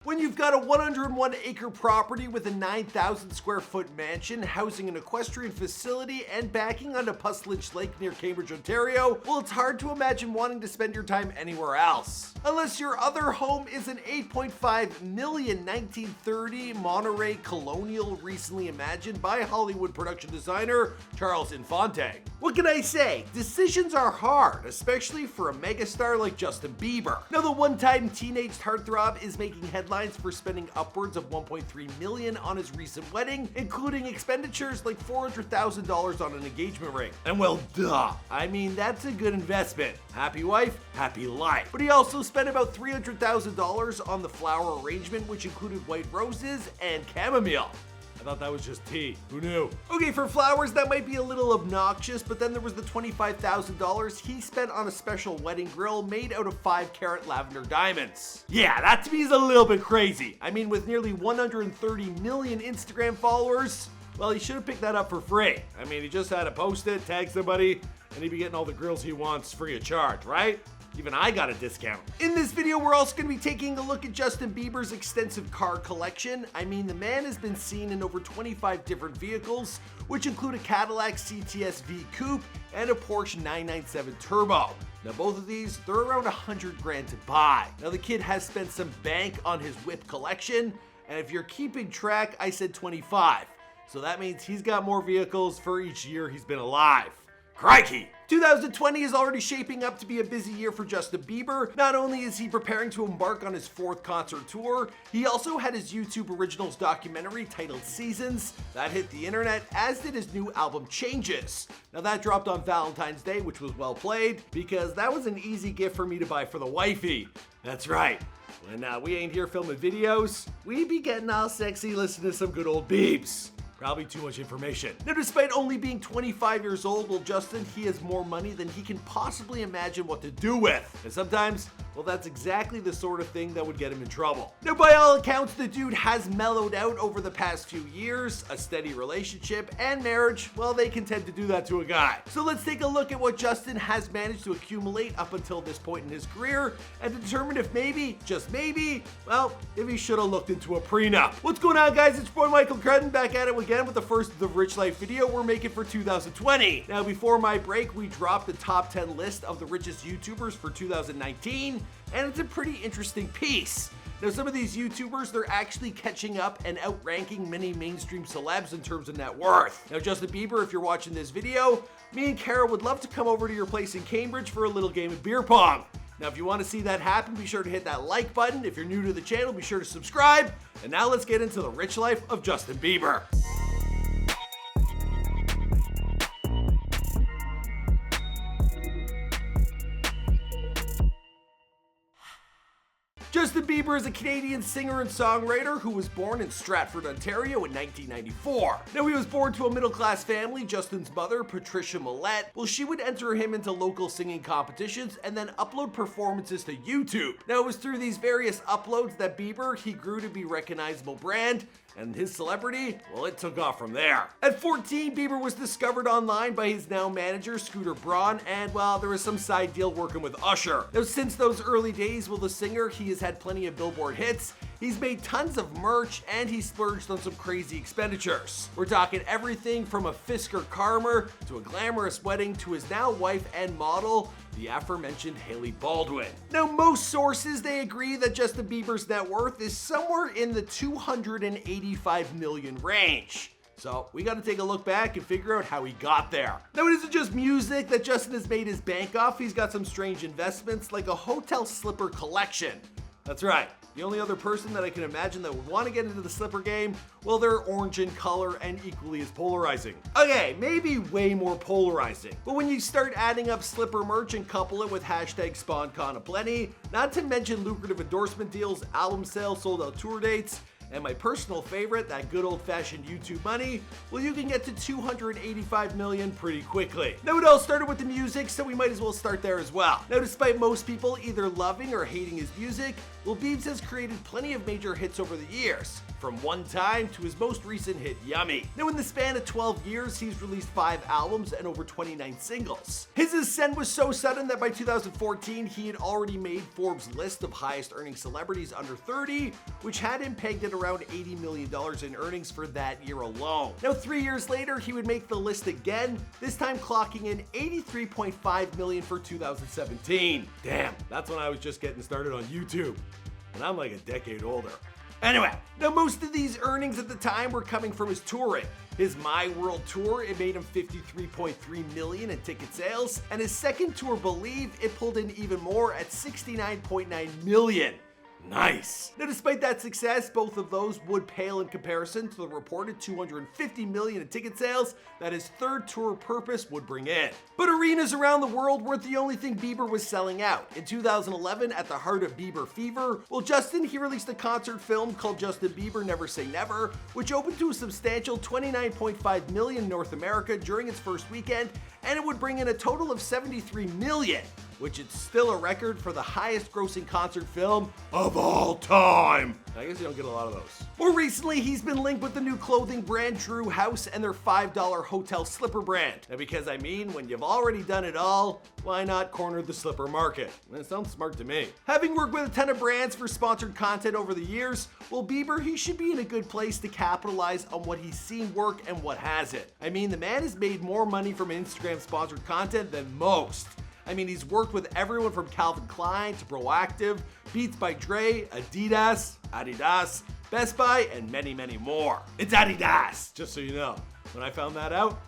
When you've got a 101-acre property with a 9,000 square foot mansion housing an equestrian facility and backing onto Puslinch Lake near Cambridge, Ontario, well, it's hard to imagine wanting to spend your time anywhere else. Unless your other home is an $8.5 million 1930 Monterey Colonial recently imagined by Hollywood production designer Charles Infante. What can I say? Decisions are hard, especially for a megastar like Justin Bieber. Now, the one-time teenage heartthrob is making headlines for spending upwards of $1.3 million on his recent wedding, including expenditures like $400,000 on an engagement ring. And well, duh. I mean, that's a good investment. Happy wife, happy life. But he also spent about $300,000 on the flower arrangement, which included white roses and chamomile. I thought that was just tea. Who knew? Okay, for flowers, that might be a little obnoxious, but then there was the $25,000 he spent on a special wedding grill made out of 5-carat lavender diamonds. Yeah, that to me is a little bit crazy. I mean, with nearly 130 million Instagram followers, well, he should have picked that up for free. I mean, he just had to post it, tag somebody, and he'd be getting all the grills he wants free of charge, right? Even I got a discount. In this video, we're also going to be taking a look at Justin Bieber's extensive car collection. I mean, the man has been seen in over 25 different vehicles, which include a Cadillac CTS V Coupe and a Porsche 997 Turbo. Now, both of these, they're around 100 grand to buy. Now, the kid has spent some bank on his whip collection, and if you're keeping track, I said 25. So that means he's got more vehicles for each year he's been alive. Crikey! 2020 is already shaping up to be a busy year for Justin Bieber. Not only is he preparing to embark on his 4th concert tour, he also had his YouTube Originals documentary titled Seasons that hit the internet, as did his new album Changes. Now that dropped on Valentine's Day, which was well played, because that was an easy gift for me to buy for the wifey. That's right. When we ain't here filming videos, we be getting all sexy listening to some good old Biebs. Probably too much information. Now, despite only being 25 years old, well, Justin, he has more money than he can possibly imagine what to do with. And sometimes, well, that's exactly the sort of thing that would get him in trouble. Now, by all accounts, the dude has mellowed out over the past few years. A steady relationship and marriage, well, they can tend to do that to a guy. So let's take a look at what Justin has managed to accumulate up until this point in his career and determine if maybe, just maybe, well, if he should have looked into a prenup. What's going on, guys? It's your boy Michael Credden back at it again with the first The Rich Life video we're making for 2020. Now, before my break, we dropped the top 10 list of the richest YouTubers for 2019, and it's a pretty interesting piece. Now, some of these YouTubers, they're actually catching up and outranking many mainstream celebs in terms of net worth. Now, Justin Bieber, if you're watching this video, me and Kara would love to come over to your place in Cambridge for a little game of beer pong. Now, if you want to see that happen, be sure to hit that like button. If you're new to the channel, be sure to subscribe. And now let's get into the rich life of Justin Bieber. Justin Bieber is a Canadian singer and songwriter who was born in Stratford, Ontario in 1994. Now, he was born to a middle-class family. Justin's mother, Patricia Millette, well, she would enter him into local singing competitions and then upload performances to YouTube. Now, it was through these various uploads that Bieber, he grew to be a recognizable brand, and his celebrity, well, it took off from there. At 14, Bieber was discovered online by his now manager, Scooter Braun, and well, there was some side deal working with Usher. Now, since those early days, well, the singer, he has had plenty of Billboard hits, he's made tons of merch, and he splurged on some crazy expenditures. We're talking everything from a Fisker Karmer to a glamorous wedding to his now wife and model, the aforementioned Hailey Baldwin. Now, most sources, they agree that Justin Bieber's net worth is somewhere in the 285 million range. So we got to take a look back and figure out how he got there. Now, it isn't just music that Justin has made his bank off. He's got some strange investments like a hotel slipper collection. That's right. The only other person that I can imagine that would want to get into the slipper game, well, they're orange in color and equally as polarizing. Okay, maybe way more polarizing. But when you start adding up slipper merch and couple it with hashtag SpawnCon aplenty, not to mention lucrative endorsement deals, album sales, sold out tour dates, And my personal favorite, that good old-fashioned YouTube money, well, you can get to 285 million pretty quickly. Now, it all started with the music, so we might as well start there as well. Now, despite most people either loving or hating his music, well, Biebs has created plenty of major hits over the years, from One Time to his most recent hit, Yummy. Now, in the span of 12 years, he's released 5 albums and over 29 singles. His ascent was so sudden that by 2014, he had already made Forbes' list of highest earning celebrities under 30, which had him pegged at around $80 million in earnings for that year alone. Now, 3 years later, he would make the list again, this time clocking in $83.5 million for 2017. Damn, that's when I was just getting started on YouTube, and I'm like a decade older. Anyway, now most of these earnings at the time were coming from his touring. His My World Tour, it made him $53.3 million in ticket sales, and his second tour, Believe, it pulled in even more at $69.9 million. Nice. Now, despite that success, both of those would pale in comparison to the reported $250 million in ticket sales that his third tour, Purpose, would bring in. But arenas around the world weren't the only thing Bieber was selling out. In 2011, at the heart of Bieber fever, well, Justin, he released a concert film called Justin Bieber Never Say Never, which opened to a substantial $29.5 million in North America during its first weekend, and it would bring in a total of $73 million. Which is still a record for the highest grossing concert film of all time. I guess you don't get a lot of those. More recently, he's been linked with the new clothing brand Drew House and their $5 hotel slipper brand. Now, because I mean, when you've already done it all, why not corner the slipper market? That sounds smart to me. Having worked with a ton of brands for sponsored content over the years, well, Bieber, he should be in a good place to capitalize on what he's seen work and what hasn't. I mean, the man has made more money from Instagram sponsored content than most. I mean, he's worked with everyone from Calvin Klein to Proactive, Beats by Dre, Adidas, Best Buy, and many, many more. It's Adidas, just so you know. When I found that out,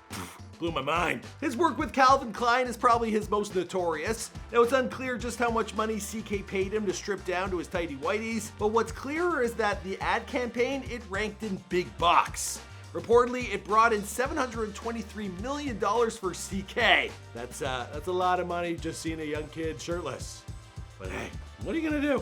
blew my mind. His work with Calvin Klein is probably his most notorious. Now, it's unclear just how much money CK paid him to strip down to his tighty whities, but what's clearer is that the ad campaign, it ranked in big bucks. Reportedly, it brought in $723 million for CK. That's a lot of money just seeing a young kid shirtless. But hey, what are you gonna do?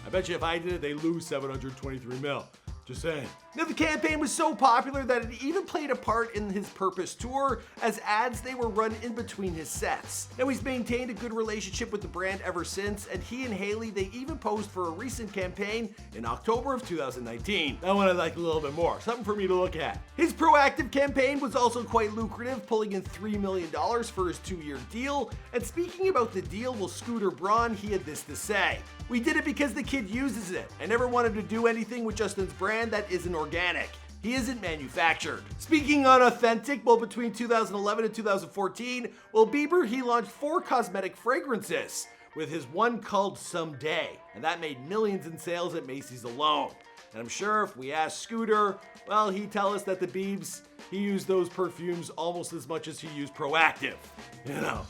I bet you if I did it, they lose $723 mil. Just saying. Now, the campaign was so popular that it even played a part in his Purpose tour, as ads they were run in between his sets. Now, he's maintained a good relationship with the brand ever since, and he and Hailey, they even posed for a recent campaign in October of 2019. That one I like a little bit more, something for me to look at. His Proactive campaign was also quite lucrative, pulling in $3 million for his 2-year deal. And speaking about the deal, well, Scooter Braun, he had this to say: "We did it because the kid uses it. I never wanted to do anything with Justin's brand that isn't organic. He isn't manufactured." Speaking on authentic, well, between 2011 and 2014, well, Bieber, he launched 4 cosmetic fragrances, with his one called Someday, and that made millions in sales at Macy's alone. And I'm sure if we asked Scooter, well, he'd tell us that the Biebs, he used those perfumes almost as much as he used Proactive. You know,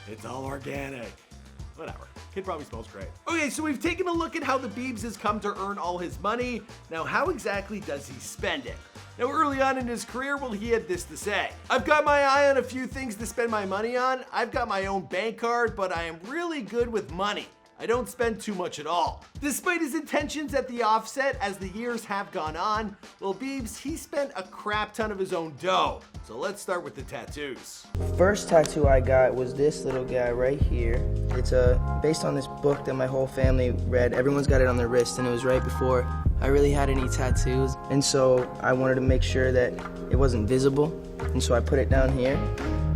it's all organic. Whatever. Kid probably smells great. Okay, so we've taken a look at how the Biebs has come to earn all his money. Now, how exactly does he spend it? Now, early on in his career, well, he had this to say: "I've got my eye on a few things to spend my money on. I've got my own bank card, but I am really good with money. I don't spend too much at all." Despite his intentions at the offset, as the years have gone on, well, Biebs, he spent a crap ton of his own dough. So let's start with the tattoos. First tattoo I got was this little guy right here. It's based on this book that my whole family read. Everyone's got it on their wrist, and it was right before I really had any tattoos. And so I wanted to make sure that it wasn't visible, and so I put it down here.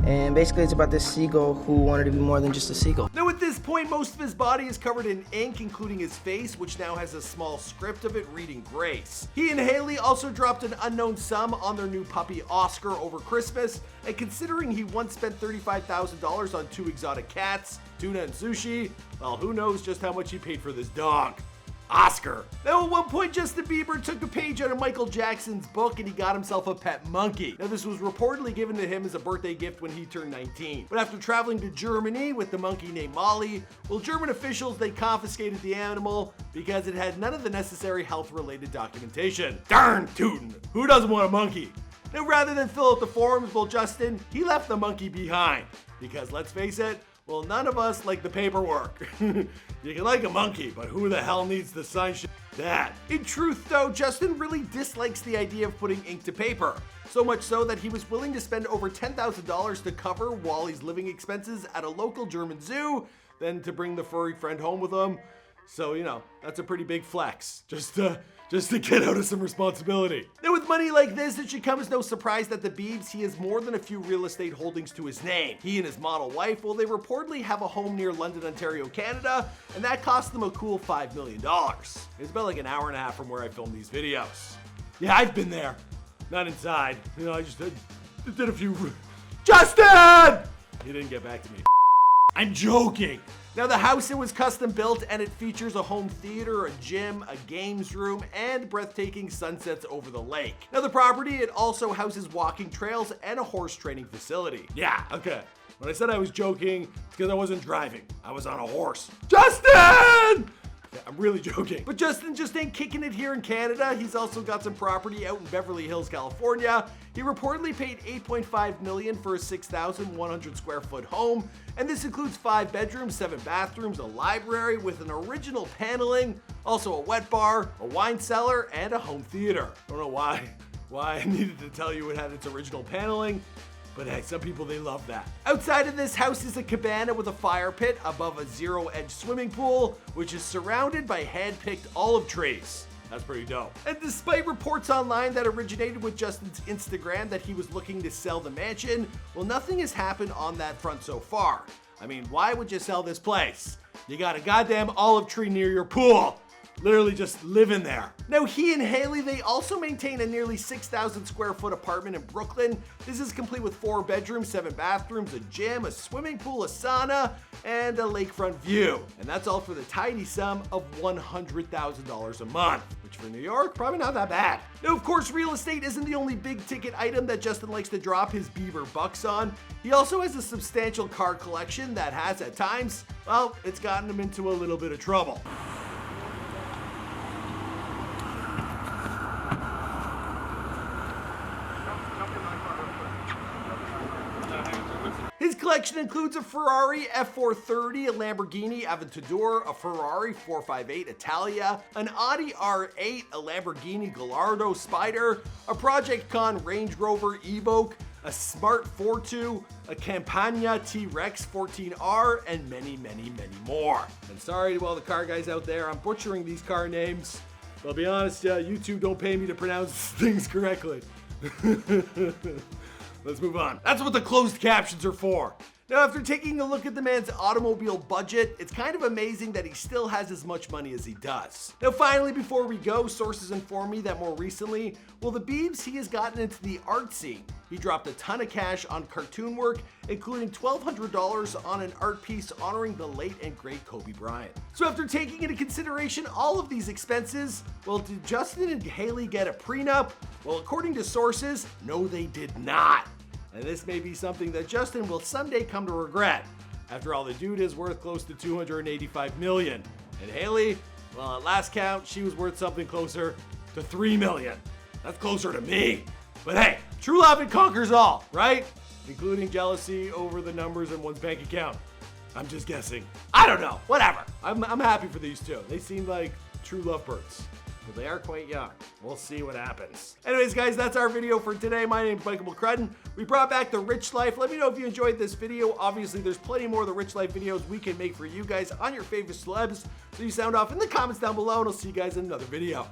And basically it's about this seagull who wanted to be more than just a seagull. Now, at this point, most of his body is covered in ink, including his face, which now has a small script of it reading Grace. He and Hailey also dropped an unknown sum on their new puppy Oscar over Christmas, and considering he once spent $35,000 on 2 exotic cats, tuna and sushi, well, who knows just how much he paid for this dog. Oscar. Now, at one point, Justin Bieber took a page out of Michael Jackson's book and he got himself a pet monkey. Now, this was reportedly given to him as a birthday gift when he turned 19. But after traveling to Germany with the monkey named Molly, well, German officials, they confiscated the animal because it had none of the necessary health-related documentation. Darn tootin'! Who doesn't want a monkey? Now, rather than fill out the forms, well, Justin, he left the monkey behind. Because let's face it, well, none of us like the paperwork. You can like a monkey, but who the hell needs to sign shit? that. In truth though, Justin really dislikes the idea of putting ink to paper. So much so that he was willing to spend over $10,000 to cover Wally's living expenses at a local German zoo, then to bring the furry friend home with him. So, you know, that's a pretty big flex, just to get out of some responsibility. Now with money like this, it should come as no surprise that the Biebs, he has more than a few real estate holdings to his name. He and his model wife, well, they reportedly have a home near London, Ontario, Canada, and that cost them a cool $5 million. It's about like an hour and a half from where I filmed these videos. Yeah, I've been there. Not inside. You know, I just did a few... Justin! He didn't get back to me. I'm joking. Now the house, it was custom built and it features a home theater, a gym, a games room, and breathtaking sunsets over the lake. Now the property, it also houses walking trails and a horse training facility. Yeah, okay. When I said I was joking, it's because I wasn't driving. I was on a horse. Justin! Yeah, I'm really joking. But Justin just ain't kicking it here in Canada. He's also got some property out in Beverly Hills, California. He reportedly paid $8.5 million for a 6,100 square foot home. And this includes 5 bedrooms, 7 bathrooms, a library with an original paneling, also a wet bar, a wine cellar, and a home theater. Don't know why I needed to tell you it had its original paneling. But hey, some people, they love that. Outside of this house is a cabana with a fire pit above a zero-edge swimming pool, which is surrounded by hand-picked olive trees. That's pretty dope. And despite reports online that originated with Justin's Instagram that he was looking to sell the mansion, well, nothing has happened on that front so far. I mean, why would you sell this place? You got a goddamn olive tree near your pool. Literally just living there. Now he and Haley, they also maintain a nearly 6,000 square foot apartment in Brooklyn. This is complete with 4 bedrooms, 7 bathrooms, a gym, a swimming pool, a sauna, and a lakefront view. And that's all for the tiny sum of $100,000 a month, which for New York, probably not that bad. Now of course, real estate isn't the only big ticket item that Justin likes to drop his Bieber bucks on. He also has a substantial car collection that has at times, well, it's gotten him into a little bit of trouble. His collection includes a Ferrari F430, a Lamborghini Aventador, a Ferrari 458 Italia, an Audi R8, a Lamborghini Gallardo Spider, a Project Con Range Rover Evoque, a Smart Fortwo, a Campagna T-Rex 14R, and many, many, many more. And sorry to all the car guys out there, I'm butchering these car names. But I'll be honest, YouTube don't pay me to pronounce things correctly. Let's move on. That's what the closed captions are for. Now, after taking a look at the man's automobile budget, it's kind of amazing that he still has as much money as he does. Now, finally, before we go, sources inform me that more recently, well, the Biebs, he has gotten into the art scene. He dropped a ton of cash on cartoon work, including $1,200 on an art piece honoring the late and great Kobe Bryant. So after taking into consideration all of these expenses, well, did Justin and Haley get a prenup? Well, according to sources, no, they did not. And this may be something that Justin will someday come to regret. After all, the dude is worth close to $285 million. And Haley, well, at last count, she was worth something closer to $3 million. That's closer to me. But hey, true love, it conquers all, right? Including jealousy over the numbers in one's bank account. I'm just guessing. I don't know, whatever. I'm happy for these two. They seem like true lovebirds. But they are quite young. We'll see what happens. Anyways, guys, that's our video for today. My name is Michael McCrudden. We brought back the Rich Life. Let me know if you enjoyed this video. Obviously, there's plenty more of the Rich Life videos we can make for you guys on your favorite celebs. So you sound off in the comments down below, and I'll see you guys in another video.